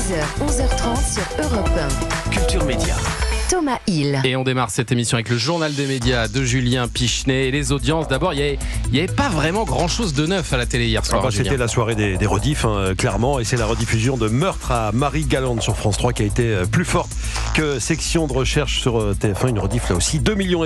10h, 11h30 sur Europe 1. Culture Média. Thomas Hill. Et on démarre cette émission avec le journal des médias de Julien Pichenet et les audiences. D'abord, il n'y avait pas vraiment grand-chose de neuf à la télé hier soir. C'était la soirée des rediffs, clairement, et c'est la rediffusion de Meurtre à Marie-Galante sur France 3 qui a été plus forte que Section de recherche sur TF1. Une rediff là aussi, 2,5 millions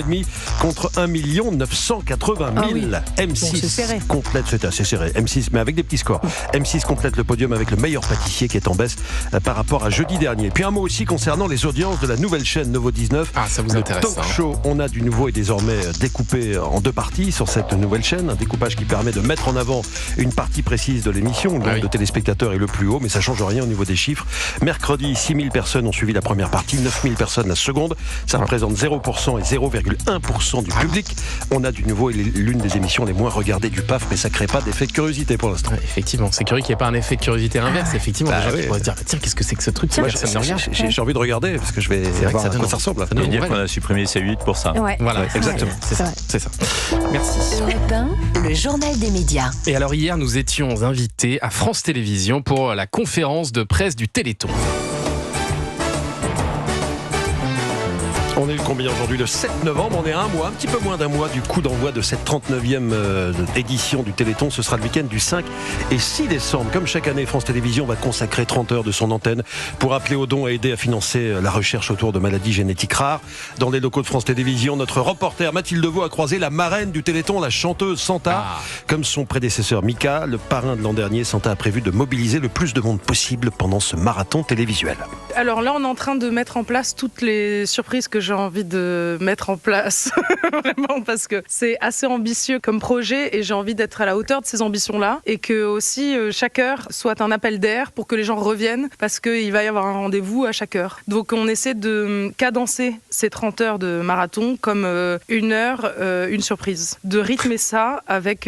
contre 1 980 000. M6 complète, c'était assez serré. M6, mais avec des petits scores. M6 complète le podium avec le meilleur pâtissier qui est en baisse par rapport à jeudi dernier. Puis un mot aussi concernant les audiences de la nouvelle chaîne Novo 19. Ah, ça vous intéresse, talk show, on a du nouveau et désormais découpé en deux parties sur cette nouvelle chaîne. Un découpage qui permet de mettre en avant une partie précise de l'émission. Le nombre de téléspectateurs est le plus haut, mais ça change rien au niveau des chiffres. Mercredi, 6 000 personnes ont suivi la première partie, 9 000 personnes la seconde. Ça représente 0% et 0,1% du public. On a du nouveau et l'une des émissions les moins regardées du PAF, mais ça crée pas d'effet de curiosité pour l'instant. Effectivement, c'est curieux qu'il n'y ait pas un effet de curiosité inverse. Effectivement, les gens qui pourraient se dire tiens, qu'est-ce que c'est que ce truc? J'ai envie de regarder parce que je vais voir à quoi ça ressemble. Ça veut dire qu'on a supprimé C8 pour ça. Ouais. Voilà, exactement. C'est ça. Merci. Europe 1, le journal des médias. Et alors hier, nous étions invités à France Télévisions pour la conférence de presse du Téléthon. On est le combien aujourd'hui? Le 7 novembre, on est à un mois, un petit peu moins d'un mois du coup d'envoi de cette 39e édition du Téléthon. Ce sera le week-end du 5 et 6 décembre. Comme chaque année, France Télévisions va consacrer 30 heures de son antenne pour appeler aux dons et aider à financer la recherche autour de maladies génétiques rares. Dans les locaux de France Télévisions, notre reporter Mathilde Vaux a croisé la marraine du Téléthon, la chanteuse Santa. Comme son prédécesseur Mika, le parrain de l'an dernier, Santa a prévu de mobiliser le plus de monde possible pendant ce marathon télévisuel. Alors là, on est en train de mettre en place toutes les surprises que j'ai envie de mettre en place, vraiment, parce que c'est assez ambitieux comme projet et j'ai envie d'être à la hauteur de ces ambitions-là et que aussi chaque heure soit un appel d'air pour que les gens reviennent parce qu'il va y avoir un rendez-vous à chaque heure. Donc on essaie de cadencer ces 30 heures de marathon comme une heure, une surprise. De rythmer ça avec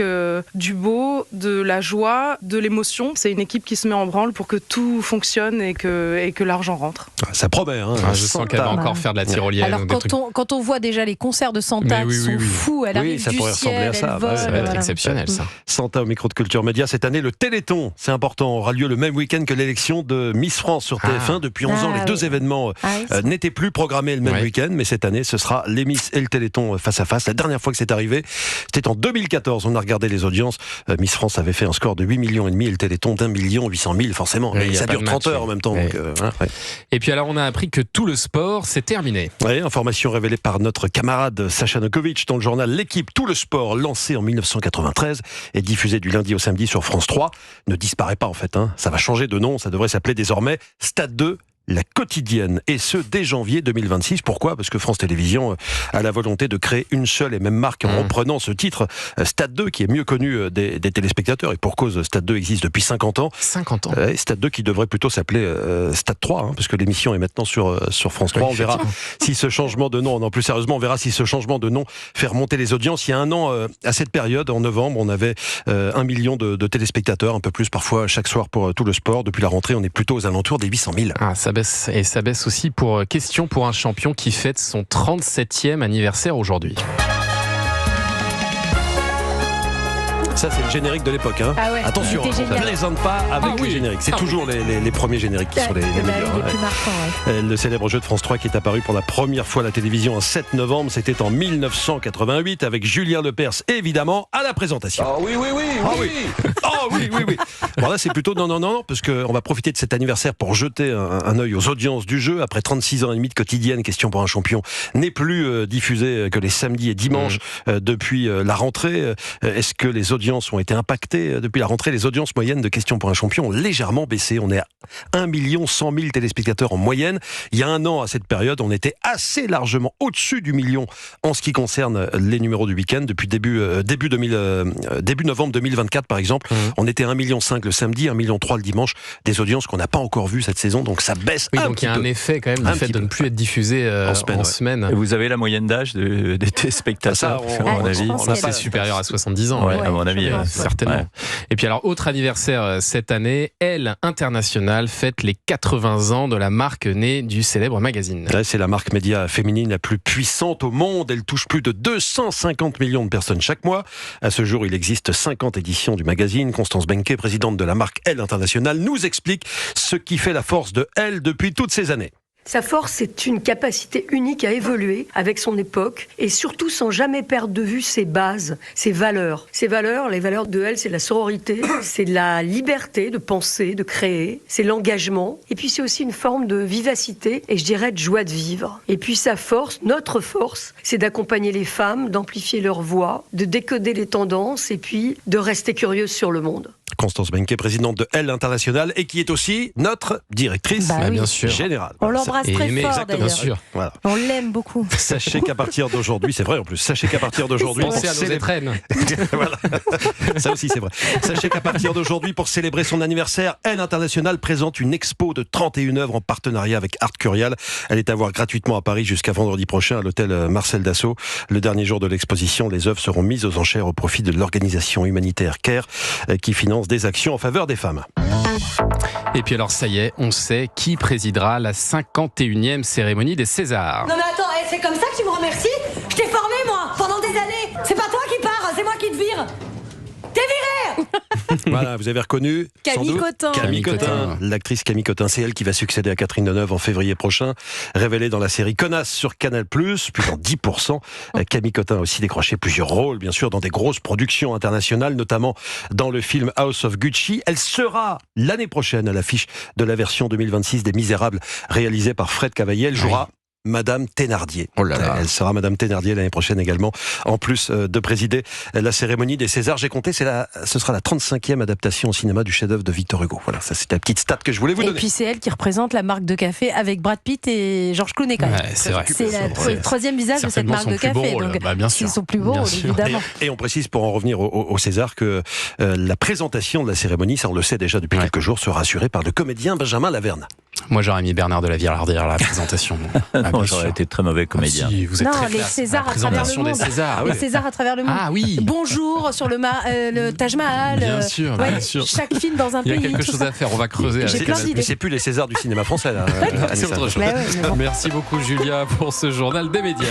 du beau, de la joie, de l'émotion. C'est une équipe qui se met en branle pour que tout fonctionne et que l'argent rentre. Ça promet, hein. Je sens qu'elle va encore faire de la tyrolienne. Alors quand on voit déjà les concerts de Santa qui sont fous, elle arrive ça du pourrait ressembler ciel, à ça. elle vole, Ça va être exceptionnel, ça. Santa au micro de Culture Média. Cette année, le Téléthon, c'est important, aura lieu le même week-end que l'élection de Miss France sur TF1. Depuis 11 ans, les deux événements n'étaient plus programmés le même week-end, mais cette année, ce sera les Miss et le Téléthon face à face. La dernière fois que c'est arrivé, c'était en 2014. On a regardé les audiences. Miss France avait fait un score de 8,5 millions et le Téléthon d'1 800 000, forcément. Mais ça dure 30 heures en même temps. Donc, Et puis alors, on a appris que tout le sport, c'est terminé. Oui, information révélée par notre camarade Sacha Nokovic dans le journal L'équipe. Tout le sport, lancé en 1993 et diffusé du lundi au samedi sur France 3, ne disparaît pas en fait. Ça va changer de nom, ça devrait s'appeler désormais Stade 2. La quotidienne, et ce dès janvier 2026. Pourquoi? Parce que France Télévisions a la volonté de créer une seule et même marque en reprenant ce titre Stade 2 qui est mieux connu des téléspectateurs, et pour cause, Stade 2 existe depuis 50 ans. 50 ans. Stade 2 qui devrait plutôt s'appeler Stade 3, parce que l'émission est maintenant sur France 3. On verra si ce changement de nom, non plus sérieusement, on verra si ce changement de nom fait remonter les audiences. Il y a un an, à cette période, en novembre, on avait 1 million de téléspectateurs, un peu plus parfois chaque soir pour tout le sport. Depuis la rentrée, on est plutôt aux alentours des 800 000. Ça baisse, et ça baisse aussi pour Question pour un champion qui fête son 37e anniversaire aujourd'hui. Ça, c'est le générique de l'époque. Attention, on ne plaisante pas avec les génériques. C'est toujours les premiers génériques qui sont les meilleurs. Les plus marquants, Le célèbre jeu de France 3 qui est apparu pour la première fois à la télévision un 7 novembre, c'était en 1988 avec Julien Lepers, évidemment, à la présentation. Ah oui. Bon là, c'est plutôt non, parce qu'on va profiter de cet anniversaire pour jeter un œil aux audiences du jeu. Après 36 ans et demi de quotidienne, Question pour un champion n'est plus diffusée que les samedis et dimanches depuis la rentrée. Est-ce que les audiences ont été impactées depuis la rentrée? Les audiences moyennes de Question pour un champion ont légèrement baissé. On est à 1 100 000 téléspectateurs en moyenne. Il y a un an, à cette période, on était assez largement au-dessus du million en ce qui concerne les numéros du week-end. Depuis début novembre 2024, par exemple, on était à 1,5 million le samedi, 1,3 million le dimanche. Des audiences qu'on n'a pas encore vues cette saison, donc ça baisse un petit peu. Donc il y a un effet quand même du fait de ne plus être diffusé en semaine. Et vous avez la moyenne d'âge des téléspectateurs, à mon avis. C'est supérieur à 70 ans. À mon avis. Certainement. Ouais. Et puis alors, autre anniversaire cette année, Elle International, International fête les 80 ans de la marque née du célèbre magazine. Ouais, c'est la marque média féminine la plus puissante au monde. Elle touche plus de 250 millions de personnes chaque mois. À ce jour, il existe 50 éditions du magazine. Constance Benquet, présidente de la marque Elle International, nous explique ce qui fait la force de Elle depuis toutes ces années. Sa force, c'est une capacité unique à évoluer avec son époque et surtout sans jamais perdre de vue ses bases, ses valeurs. Ses valeurs, les valeurs de Elle, c'est la sororité, c'est la liberté de penser, de créer, c'est l'engagement et puis c'est aussi une forme de vivacité et je dirais de joie de vivre. Et puis sa force, notre force, c'est d'accompagner les femmes, d'amplifier leur voix, de décoder les tendances et puis de rester curieuse sur le monde. Constance Benquet, présidente de Elle International et qui est aussi notre directrice bien sûr. générale. On l'embrasse très fort bien d'ailleurs. sûr. Voilà. On l'aime beaucoup. Sachez qu'à partir d'aujourd'hui, c'est vrai en plus, sachez qu'à partir d'aujourd'hui, Pensez à nos étrennes. voilà. Ça aussi c'est vrai. Sachez qu'à partir d'aujourd'hui, pour célébrer son anniversaire, Elle International présente une expo de 31 œuvres en partenariat avec Art Curial. Elle est à voir gratuitement à Paris jusqu'à vendredi prochain à l'hôtel Marcel Dassault. Le dernier jour de l'exposition, les œuvres seront mises aux enchères au profit de l'organisation humanitaire CARE qui finance des actions en faveur des femmes. Et puis alors ça y est, on sait qui présidera la 51e cérémonie des Césars. Non mais attends, c'est comme ça que tu me remercies? Je t'ai formé moi, pendant des années. C'est pas toi qui pars, c'est moi qui te vire. T'es viré. Voilà, vous avez reconnu Camille Cotin. Camille Cotin, l'actrice Camille Cotin, c'est elle qui va succéder à Catherine Deneuve en février prochain, révélée dans la série Connasse sur Canal+, puis dans 10%. Camille Cotin a aussi décroché plusieurs rôles, bien sûr, dans des grosses productions internationales, notamment dans le film House of Gucci. Elle sera l'année prochaine à l'affiche de la version 2026 des Misérables, réalisée par Fred Cavaillé. Elle jouera Madame Thénardier. Oh là là. Elle sera Madame Thénardier l'année prochaine également, en plus de présider la cérémonie des Césars. J'ai compté, ce sera la 35e adaptation au cinéma du chef-d'œuvre de Victor Hugo. Voilà, ça c'est la petite stat que je voulais vous donner. Et puis c'est elle qui représente la marque de café avec Brad Pitt et George Clooney quand même. Ouais, c'est vrai. C'est le troisième visage de cette Certainement marque de son plus beau café. rôle. Donc Bien sûr. c'est son plus beau Bien rôle, sûr. évidemment. Et on précise, pour en revenir au César, que la présentation de la cérémonie, ça on le sait déjà depuis quelques jours, sera assurée par le comédien Benjamin Laverne. Moi j'aurais mis Bernard de la Villardière à la présentation. Moi, j'aurais été très mauvais comédien. Si, vous êtes Non, très les classe. Césars La à travers le présentation des monde. Césars. Les Césars à travers le monde. Ah oui. Bonjour sur le Taj Mahal. Bien sûr, Ouais, bien sûr. Chaque film dans un Il y pays. a quelque tout chose ça. à faire, on va creuser. J'ai avec plein Canal+. d'idées. Mais c'est plus les Césars du cinéma français là. C'est autre chose. Mais ouais, mais bon. Merci beaucoup Julia pour ce journal des médias.